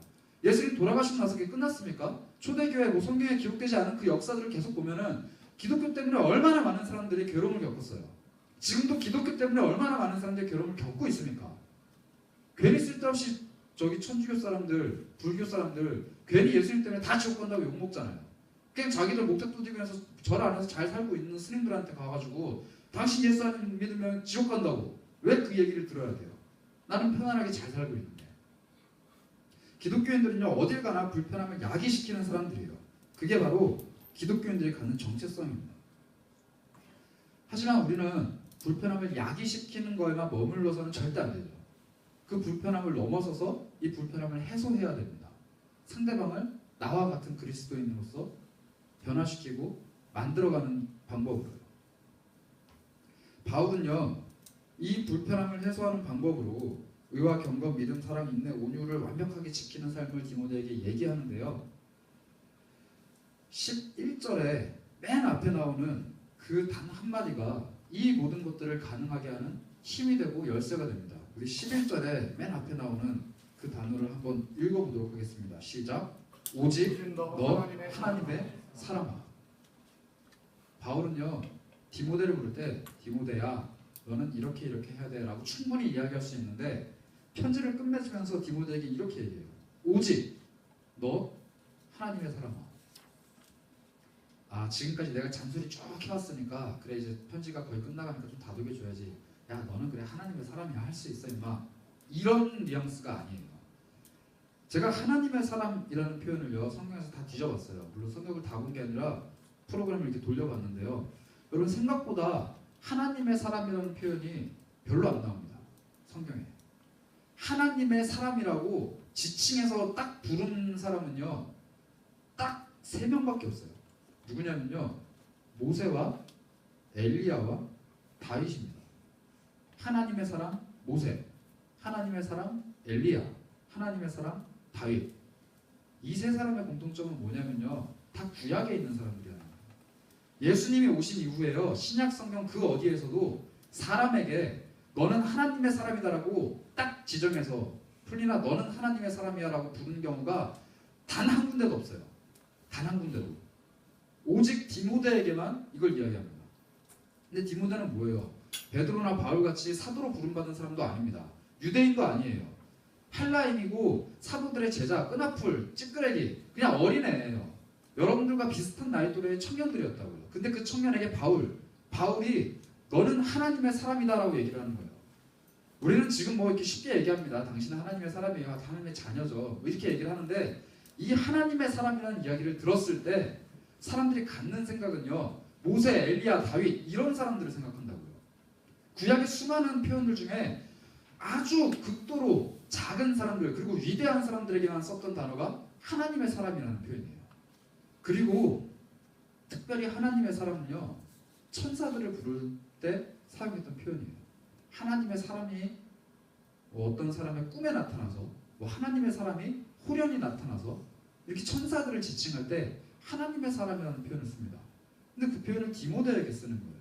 예수님 돌아가시고 나서 그게 끝났습니까? 초대교회, 성경에 기록되지 않은 그 역사들을 계속 보면은 기독교 때문에 얼마나 많은 사람들이 괴로움을 겪었어요. 지금도 기독교 때문에 얼마나 많은 사람들이 괴로움을 겪고 있습니까? 괜히 쓸데없이 저기 천주교 사람들, 불교 사람들 괜히 예수님 때문에 다 지옥 간다고 욕 먹잖아요. 그냥 자기들 목탁 두드리면서 절 안에서 잘 살고 있는 스님들한테 가가지고 당신 예수 안 믿으면 지옥 간다고 왜 그 얘기를 들어야 돼요? 나는 편안하게 잘 살고 있는데. 기독교인들은요 어딜 가나 불편함을 야기시키는 사람들이에요. 그게 바로 기독교인들이 갖는 정체성입니다. 하지만 우리는 불편함을 야기시키는 거에만 머물러서는 절대 안 되죠. 그 불편함을 넘어서서 이 불편함을 해소해야 됩니다. 상대방을 나와 같은 그리스도인으로서 변화시키고 만들어가는 방법으로요. 바울은요 이 불편함을 해소하는 방법으로 의와 경건, 믿음, 사랑, 인내, 온유를 완벽하게 지키는 삶을 디모데에게 얘기하는데요. 11절에 맨 앞에 나오는 그 단 한마디가 이 모든 것들을 가능하게 하는 힘이 되고 열쇠가 됩니다. 우리 11절에 맨 앞에 나오는 그 단어를 한번 읽어보도록 하겠습니다. 시작. 오직 너 하나님의 사람아. 바울은요 디모데를 부를 때 디모데야 너는 이렇게 해야 돼 라고 충분히 이야기할 수 있는데 편지를 끝맺으면서 디모데에게 이렇게 얘기해요. 오직 너 하나님의 사람아. 아 지금까지 내가 잔소리 쭉 해왔으니까 그래 이제 편지가 거의 끝나가니까 좀 다독여줘야지. 야 너는 그래 하나님의 사람이야 할 수 있어 임마. 이런 뉘앙스가 아니에요. 제가 하나님의 사람이라는 표현을요 성경에서 다 뒤져봤어요. 물론 성경을 다 본 게 아니라 프로그램을 이렇게 돌려봤는데요. 여러분 생각보다 하나님의 사람이라는 표현이 별로 안 나옵니다. 성경에. 하나님의 사람이라고 지칭해서 딱 부른 사람은요 딱 3명밖에 없어요. 누구냐면요 모세와 엘리야와 다윗입니다. 하나님의 사람 모세, 하나님의 사람 엘리야, 하나님의 사람 다윗. 이 3사람의 공통점은 뭐냐면요 다 구약에 있는 사람들이에요. 예수님이 오신 이후에요 신약 성경 그 어디에서도 사람에게 너는 하나님의 사람이다라고 딱 지정해서 풀리나 너는 하나님의 사람이야 라고 부르는 경우가 단 한 군데도 없어요. 단 한 군데도. 오직 디모데에게만 이걸 이야기합니다. 근데 디모데는 뭐예요? 베드로나 바울같이 사도로 부름받은 사람도 아닙니다. 유대인도 아니에요. 헬라인이고 사도들의 제자, 끈아풀, 찌끄레기 그냥 어린애예요. 여러분들과 비슷한 나이 또래의 청년들이었다고요. 근데 그 청년에게 바울이 너는 하나님의 사람이다라고 얘기를 하는 거예요. 우리는 지금 뭐 이렇게 쉽게 얘기합니다. 당신은 하나님의 사람이에요. 하나님의 자녀죠. 뭐 이렇게 얘기를 하는데 이 하나님의 사람이라는 이야기를 들었을 때 사람들이 갖는 생각은요. 모세, 엘리야, 다윗 이런 사람들을 생각한다고요. 구약의 수많은 표현들 중에 아주 극도로 작은 사람들 그리고 위대한 사람들에게만 썼던 단어가 하나님의 사람이라는 표현이에요. 그리고 특별히 하나님의 사람은요. 천사들을 부를 때 사용했던 표현이에요. 하나님의 사람이 어떤 사람의 꿈에 나타나서 하나님의 사람이 호련히 나타나서 이렇게 천사들을 지칭할 때 하나님의 사람이라는 표현을 씁니다. 근데 그 표현을 디모데에게 쓰는 거예요.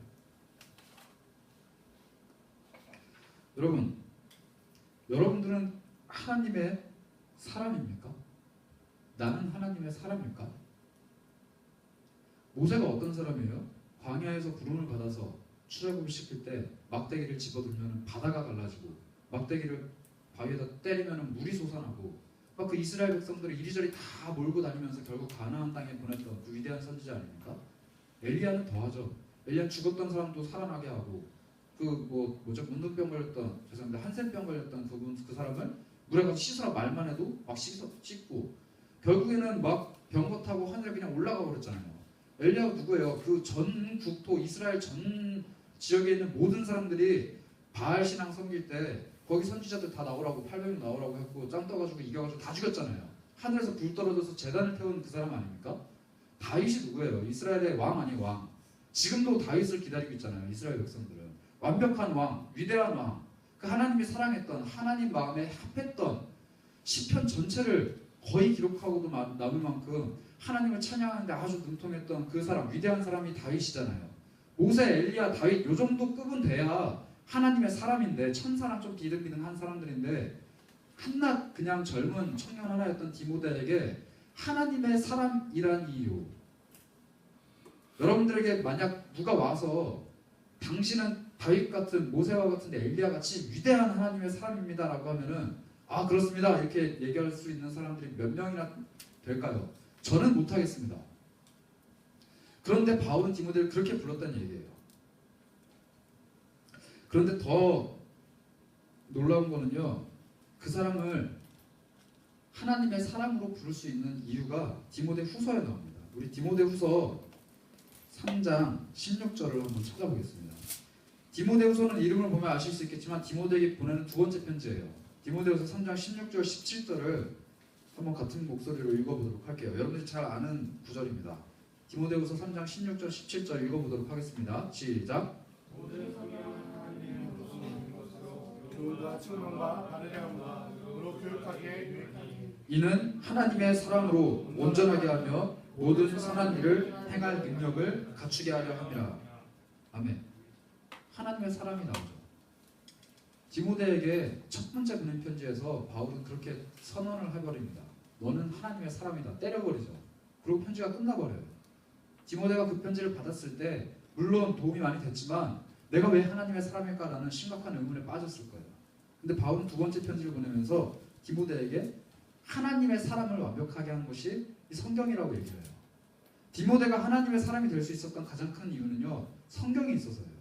여러분들은 하나님의 사람입니까? 나는 하나님의 사람일까? 모세가 어떤 사람이에요? 광야에서 구름을 받아서 출애굽을 시킬 때 막대기를 집어들면 바다가 갈라지고 막대기를 바위에다 때리면 물이 솟아나고 막 그 이스라엘 백성들을 이리저리 다 몰고 다니면서 결국 가나안 땅에 보냈던 그 위대한 선지자 아닙니까? 엘리야는 더하죠. 엘리야 죽었던 사람도 살아나게 하고 문둥병 걸렸던 한센병 걸렸던 그 사람을 물에 가서 씻으라 말만 해도 막 씻고 결국에는 막 병거 타고 하늘에 그냥 올라가 버렸잖아요. 엘리야가 누구예요? 그 전 국토 이스라엘 전 지역에 있는 모든 사람들이 바알 신앙 섬길 때 거기 선지자들 다 나오라고 800명 나오라고 했고 짱 떠가지고 이겨가지고 다 죽였잖아요. 하늘에서 불 떨어져서 제단을 태운 그 사람 아닙니까? 다윗이 누구예요? 이스라엘의 왕 아니 왕. 지금도 다윗을 기다리고 있잖아요. 이스라엘 백성들은 완벽한 왕, 위대한 왕, 그 하나님이 사랑했던 하나님 마음에 합했던 시편 전체를 거의 기록하고도 남을 만큼 하나님을 찬양하는데 아주 능통했던 그 사람, 위대한 사람이 다윗이잖아요. 모세, 엘리야, 다윗 요 정도 급은 돼야 하나님의 사람인데 천사랑 좀 비등비등한 사람들인데 한낱 그냥 젊은 청년 하나였던 디모데에게 하나님의 사람이란 이유. 여러분들에게 만약 누가 와서 당신은 다윗 같은 모세와 같은 엘리야 같이 위대한 하나님의 사람입니다라고 하면은 아 그렇습니다 이렇게 얘기할 수 있는 사람들이 몇 명이나 될까요? 저는 못하겠습니다. 그런데 바울은 디모데를 그렇게 불렀다는 얘기예요. 그런데 더 놀라운 거는요, 그 사람을 하나님의 사람으로 부를 수 있는 이유가 디모데 후서에 나옵니다. 우리 디모데 후서 3장 16절을 한번 찾아보겠습니다. 디모데 후서는 이름을 보면 아실 수 있겠지만 디모데에게 보내는 두 번째 편지예요. 디모데 후서 3장 16절 17절을 한번 같은 목소리로 읽어보도록 할게요. 여러분들이 잘 아는 구절입니다. 디모데 후서 3장 16절 17절 읽어보도록 하겠습니다. 시작. 모든 성경은 하나님의 도우시는 것으로 교훈과 측론과 바르려움으로 교육하기에 유익하니 이는 하나님의 사랑으로 온전하게 하며 모든 선한 일을 행할 능력을 갖추게 하려 함이라. 아멘. 하나님의 사랑이 나오죠. 디모데에게 첫 번째 보낸 편지에서 바울은 그렇게 선언을 해버립니다. 너는 하나님의 사람이다. 때려버리죠. 그리고 편지가 끝나버려요. 디모데가 그 편지를 받았을 때 물론 도움이 많이 됐지만 내가 왜 하나님의 사람일까라는 심각한 의문에 빠졌을 거예요. 근데 바울은 두 번째 편지를 보내면서 디모데에게 하나님의 사람을 완벽하게 한 것이 이 성경이라고 얘기를 해요. 디모데가 하나님의 사람이 될 수 있었던 가장 큰 이유는요, 성경이 있어서예요.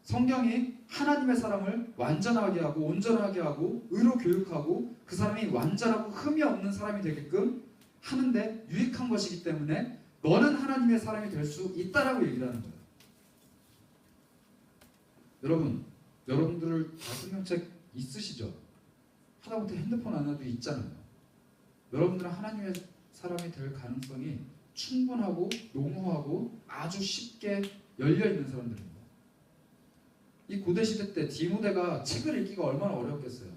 성경이 하나님의 사람을 완전하게 하고 온전하게 하고 의로 교육하고 그 사람이 완전하고 흠이 없는 사람이 되게끔 하는데 유익한 것이기 때문에 너는 하나님의 사람이 될 수 있다라고 얘기를 하는 거예요. 여러분, 여러분들 다 성경책 있으시죠? 하다못해 핸드폰 안에도 있잖아요. 여러분들은 하나님의 사람이 될 가능성이 충분하고 농후하고 아주 쉽게 열려있는 사람들입니다. 이 고대시대 때 디모데가 책을 읽기가 얼마나 어려웠겠어요.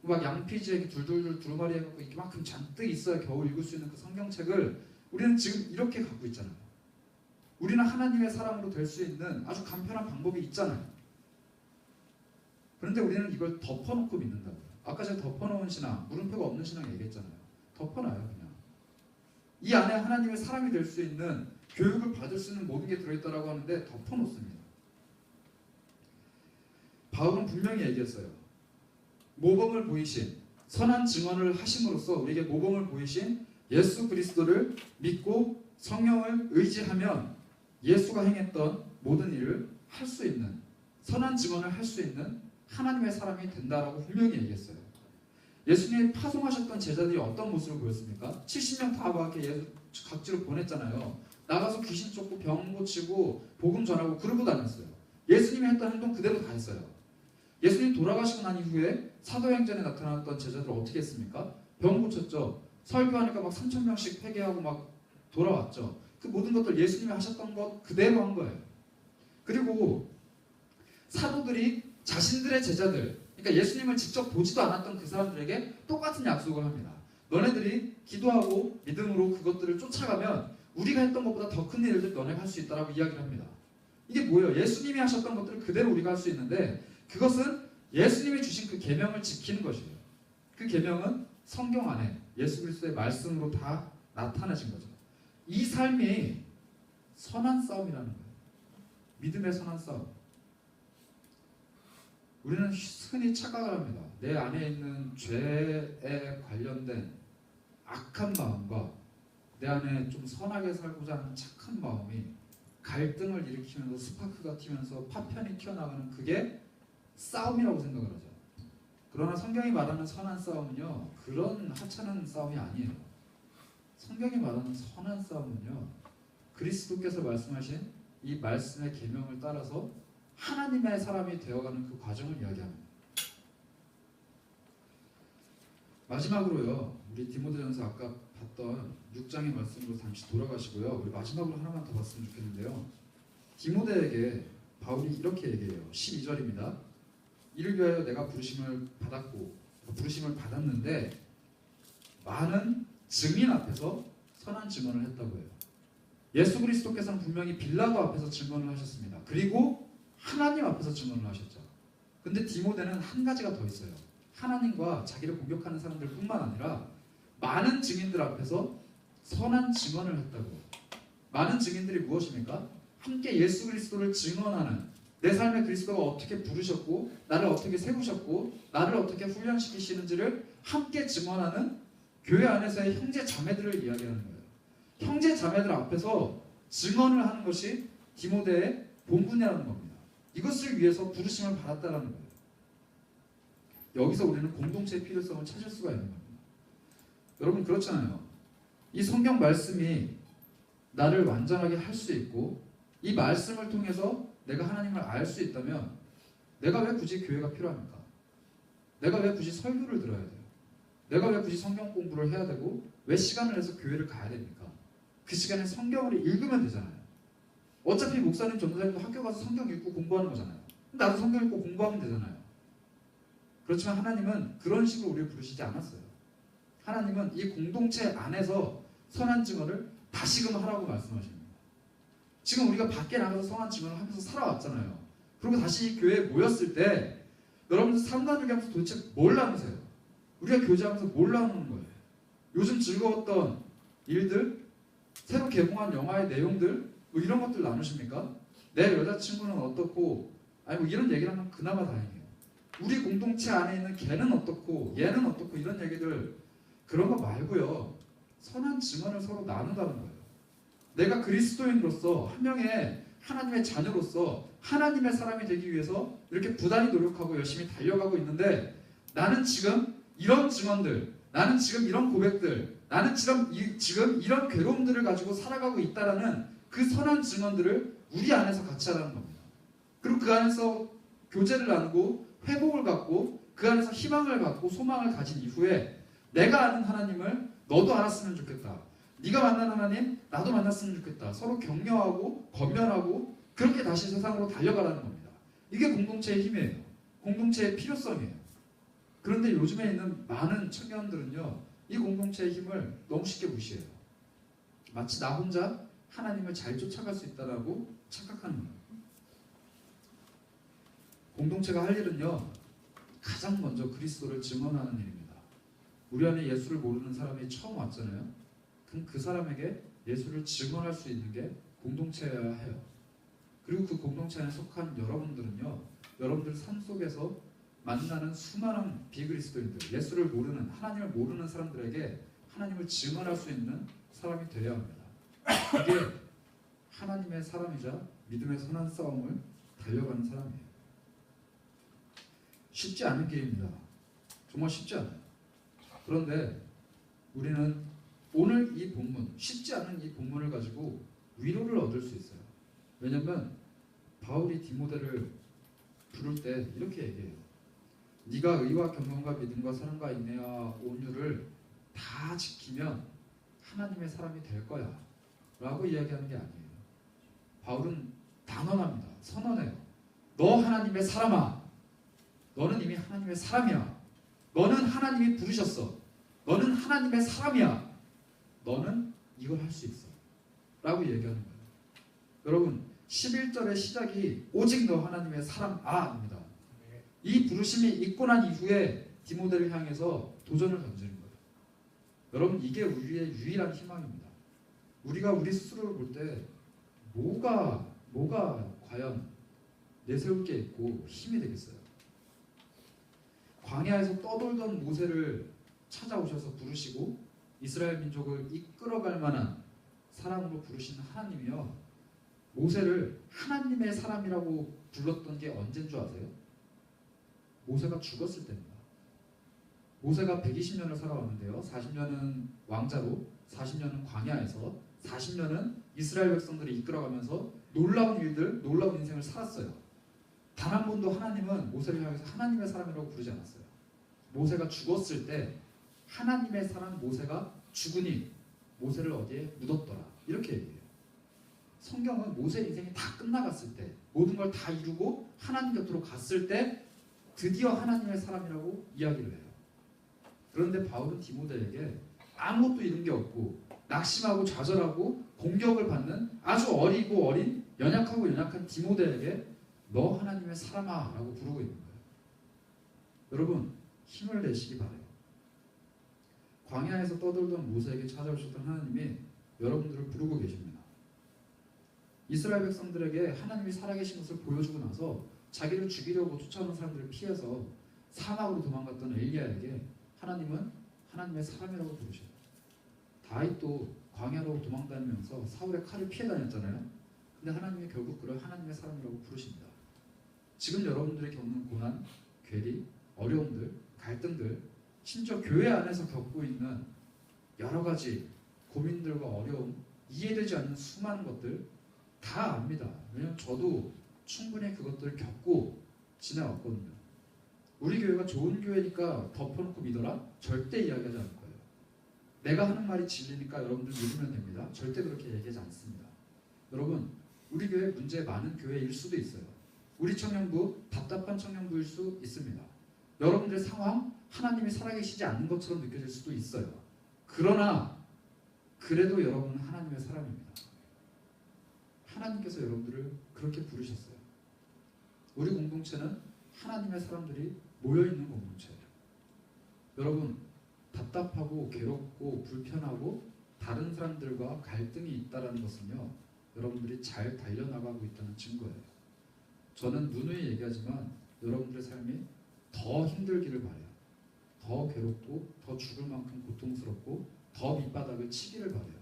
막 양피지에 이렇게 둘둘둘 두루마리 해갖고 이만큼 잔뜩 있어야 겨우 읽을 수 있는 그 성경책을 우리는 지금 이렇게 갖고 있잖아요. 우리는 하나님의 사람으로 될 수 있는 아주 간편한 방법이 있잖아요. 그런데 우리는 이걸 덮어놓고 믿는다고요. 아까 제가 덮어놓은 신앙, 물음표가 없는 신앙 얘기했잖아요. 덮어놔요 그냥. 이 안에 하나님의 사람이 될 수 있는 교육을 받을 수 있는 모든 게 들어있다라고 하는데 덮어놓습니다. 바울은 분명히 얘기했어요. 모범을 보이신 선한 증언을 하심으로써 우리에게 모범을 보이신 예수 그리스도를 믿고 성령을 의지하면 예수가 행했던 모든 일을 할 수 있는 선한 증언을 할 수 있는 하나님의 사람이 된다라고 분명히 얘기했어요. 예수님이 파송하셨던 제자들이 어떤 모습을 보였습니까? 70명 다 이렇게 각지로 보냈잖아요. 나가서 귀신 쫓고 병 고치고 복음 전하고 그러고 다녔어요. 예수님이 했던 행동 그대로 다 했어요. 예수님 돌아가시고 난 이후에 사도행전에 나타났던 제자들 어떻게 했습니까? 병 고쳤죠. 설교하니까 막 3,000명씩 회개하고 막 돌아왔죠. 그 모든 것들 예수님이 하셨던 것 그대로 한 거예요. 그리고 사도들이 자신들의 제자들, 그러니까 예수님을 직접 보지도 않았던 그 사람들에게 똑같은 약속을 합니다. 너네들이 기도하고 믿음으로 그것들을 쫓아가면 우리가 했던 것보다 더 큰 일들 너네가 할 수 있다라고 이야기를 합니다. 이게 뭐예요? 예수님이 하셨던 것들을 그대로 우리가 할 수 있는데 그것은 예수님이 주신 그 계명을 지키는 것이에요. 그 계명은 성경 안에 예수 그리스도의 말씀으로 다 나타나신 거죠. 이 삶이 선한 싸움이라는 거예요. 믿음의 선한 싸움. 우리는 흔히 착각을 합니다. 내 안에 있는 죄에 관련된 악한 마음과 내 안에 좀 선하게 살고자 하는 착한 마음이 갈등을 일으키면서 스파크가 튀면서 파편이 튀어나가는 그게 싸움이라고 생각을 하죠. 그러나 성경이 말하는 선한 싸움은요, 그런 하찮은 싸움이 아니에요. 성경이 말하는 선한 싸움은요, 그리스도께서 말씀하신 이 말씀의 계명을 따라서 하나님의 사람이 되어가는 그 과정을 이야기합니다. 마지막으로요, 우리 디모데전서 아까 봤던 6장의 말씀으로 잠시 돌아가시고요, 우리 마지막으로 하나만 더 봤으면 좋겠는데요. 디모데에게 바울이 이렇게 얘기해요. 12절입니다. 이를 위하여 내가 부르심을 받았는데 많은 증인 앞에서 선한 증언을 했다고 해요. 예수 그리스도께서는 분명히 빌라도 앞에서 증언을 하셨습니다. 그리고 하나님 앞에서 증언을 하셨죠. 근데 디모데는 한 가지가 더 있어요. 하나님과 자기를 공격하는 사람들 뿐만 아니라 많은 증인들 앞에서 선한 증언을 했다고. 많은 증인들이 무엇입니까? 함께 예수 그리스도를 증언하는 내 삶에 그리스도가 어떻게 부르셨고 나를 어떻게 세우셨고 나를 어떻게 훈련시키시는지를 함께 증언하는 교회 안에서의 형제 자매들을 이야기하는 거예요. 형제 자매들 앞에서 증언을 하는 것이 디모데의 본분이라는 겁니다. 이것을 위해서 부르심을 받았다는 거예요. 여기서 우리는 공동체의 필요성을 찾을 수가 있는 겁니다. 여러분 그렇잖아요. 이 성경 말씀이 나를 완전하게 할 수 있고 이 말씀을 통해서 내가 하나님을 알 수 있다면 내가 왜 굳이 교회가 필요합니까? 내가 왜 굳이 설교를 들어야 돼요? 내가 왜 굳이 성경 공부를 해야 되고 왜 시간을 내서 교회를 가야 됩니까? 그 시간에 성경을 읽으면 되잖아요. 어차피 목사님 전도사님도 학교 가서 성경 읽고 공부하는 거잖아요. 나도 성경 읽고 공부하면 되잖아요. 그렇지만 하나님은 그런 식으로 우리를 부르시지 않았어요. 하나님은 이 공동체 안에서 선한 증언을 다시금 하라고 말씀하십니다. 지금 우리가 밖에 나가서 선한 증언을 하면서 살아왔잖아요. 그리고 다시 이 교회에 모였을 때 여러분들 상관관계 하면서 도대체 뭘 나누세요? 우리가 교제하면서 뭘 나누는 거예요? 요즘 즐거웠던 일들, 새로 개봉한 영화의 내용들, 뭐 이런 것들 나누십니까? 내 여자친구는 어떻고, 아니 뭐 이런 얘기를 하면 그나마 다행이에요. 우리 공동체 안에 있는 걔는 어떻고, 얘는 어떻고 이런 얘기들 그런 거 말고요. 선한 증언을 서로 나눈다는 거예요. 내가 그리스도인으로서 한 명의 하나님의 자녀로서 하나님의 사람이 되기 위해서 이렇게 부단히 노력하고 열심히 달려가고 있는데 나는 지금 이런 증언들, 나는 지금 이런 고백들, 나는 지금 이런 괴로움들을 가지고 살아가고 있다라는 그 선한 증언들을 우리 안에서 같이 하라는 겁니다. 그리고 그 안에서 교제를 나누고 회복을 갖고 그 안에서 희망을 갖고 소망을 가진 이후에 내가 아는 하나님을 너도 알았으면 좋겠다. 네가 만난 하나님 나도 만났으면 좋겠다. 서로 격려하고 건면하고 그렇게 다시 세상으로 달려가라는 겁니다. 이게 공동체의 힘이에요. 공동체의 필요성이에요. 그런데 요즘에 있는 많은 청년들은요. 이 공동체의 힘을 너무 쉽게 무시해요. 마치 나 혼자 하나님을 잘 쫓아갈 수 있다라고 착각하는 거예요. 공동체가 할 일은요. 가장 먼저 그리스도를 증언하는 일입니다. 우리 안에 예수를 모르는 사람이 처음 왔잖아요. 그럼 그 사람에게 예수를 증언할 수 있는 게 공동체여야 해요. 그리고 그 공동체 안에 속한 여러분들은요. 여러분들 삶 속에서 만나는 수많은 비그리스도인들, 예수를 모르는, 하나님을 모르는 사람들에게 하나님을 증언할 수 있는 사람이 되어야 합니다. 그게 하나님의 사람이자 믿음의 선한 싸움을 달려가는 사람이에요. 쉽지 않은 길입니다. 정말 쉽지 않아요. 그런데 우리는 오늘 이 본문, 쉽지 않은 이 본문을 가지고 위로를 얻을 수 있어요. 왜냐하면 바울이 디모데를 부를 때 이렇게 얘기해요. 네가 의와 경건과 믿음과 사랑과 인내와 온유를 다 지키면 하나님의 사람이 될 거야 라고 이야기하는 게 아니에요. 바울은 단언합니다. 선언해요. 너 하나님의 사람아. 너는 이미 하나님의 사람이야. 너는 하나님이 부르셨어. 너는 하나님의 사람이야. 너는 이걸 할 수 있어 라고 얘기하는 거예요. 여러분 11절의 시작이 오직 너 하나님의 사람아입니다. 이 부르심이 있고 난 이후에 디모데를 향해서 도전을 던지는 거예요. 여러분 이게 우리의 유일한 희망입니다. 우리가 우리 스스로를 볼 때 뭐가 과연 내세울 게 있고 힘이 되겠어요. 광야에서 떠돌던 모세를 찾아오셔서 부르시고 이스라엘 민족을 이끌어갈 만한 사람으로 부르시는 하나님이요. 모세를 하나님의 사람이라고 불렀던 게 언제인 줄 아세요? 모세가 죽었을 때입니다. 모세가 120년을 살아왔는데요. 40년은 왕자로, 40년은 광야에서, 40년은 이스라엘 백성들이 이끌어가면서 놀라운 일들, 놀라운 인생을 살았어요. 단 한 번도 하나님은 모세를 향해서 하나님의 사람이라고 부르지 않았어요. 모세가 죽었을 때 하나님의 사람 모세가 죽으니 모세를 어디에 묻었더라. 이렇게 얘기해요. 성경은 모세 인생이 다 끝나갔을 때, 모든 걸 다 이루고 하나님 곁으로 갔을 때 드디어 하나님의 사람이라고 이야기를 해요. 그런데 바울은 디모데에게 아무것도 이룬 게 없고 낙심하고 좌절하고 공격을 받는 아주 어리고 어린 연약하고 연약한 디모데에게 너 하나님의 사람아 라고 부르고 있는 거예요. 여러분 힘을 내시기 바라요. 광야에서 떠돌던 모세에게 찾아오셨던 하나님이 여러분들을 부르고 계십니다. 이스라엘 백성들에게 하나님이 살아계신 것을 보여주고 나서 자기를 죽이려고 쫓아오는 사람들을 피해서 사막으로 도망갔던 엘리야에게 하나님은 하나님의 사람이라고 부르셔요. 다윗도 광야로 도망다니면서 사울의 칼을 피해 다녔잖아요. 근데 하나님이 결국 그를 하나님의 사람이라고 부르십니다. 지금 여러분들이 겪는 고난, 괴리, 어려움들, 갈등들, 심지어 교회 안에서 겪고 있는 여러 가지 고민들과 어려움, 이해되지 않는 수많은 것들 다 압니다. 왜냐하면 저도 충분히 그것들을 겪고 지나왔거든요. 우리 교회가 좋은 교회니까 덮어놓고 믿어라? 절대 이야기하지 않을 거예요. 내가 하는 말이 진리니까 여러분들 믿으면 됩니다. 절대 그렇게 얘기하지 않습니다. 여러분, 우리 교회 문제 많은 교회일 수도 있어요. 우리 청년부 답답한 청년부일 수 있습니다. 여러분들의 상황, 하나님이 살아계시지 않는 것처럼 느껴질 수도 있어요. 그러나 그래도 여러분은 하나님의 사람입니다. 하나님께서 여러분들을 그렇게 부르셨어요. 우리 공동체는 하나님의 사람들이 모여있는 공동체예요. 여러분, 답답하고 괴롭고 불편하고 다른 사람들과 갈등이 있다는 것은요, 여러분들이 잘 달려나가고 있다는 증거예요. 저는 누누이 얘기하지만 여러분들의 삶이 더 힘들기를 바라요. 더 괴롭고 더 죽을 만큼 고통스럽고 더 밑바닥을 치기를 바라요.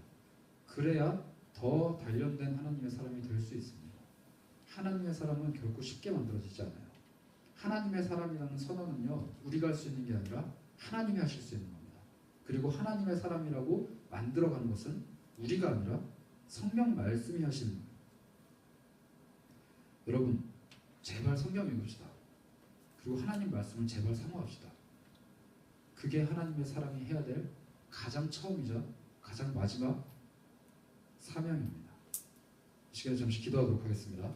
그래야 더 단련된 하나님의 사람이 될 수 있습니다. 하나님의 사람은 결코 쉽게 만들어지지 않아요. 하나님의 사람이라는 선언은요, 우리가 할 수 있는 게 아니라 하나님이 하실 수 있는 겁니다. 그리고 하나님의 사람이라고 만들어가는 것은 우리가 아니라 성경 말씀이 하시는 거예요. 여러분, 제발 성경 읽읍시다. 그리고 하나님 말씀을 제발 사모합시다. 그게 하나님의 사람이 해야 될 가장 처음이자 가장 마지막 사명입니다. 이 시간에 잠시 기도하도록 하겠습니다.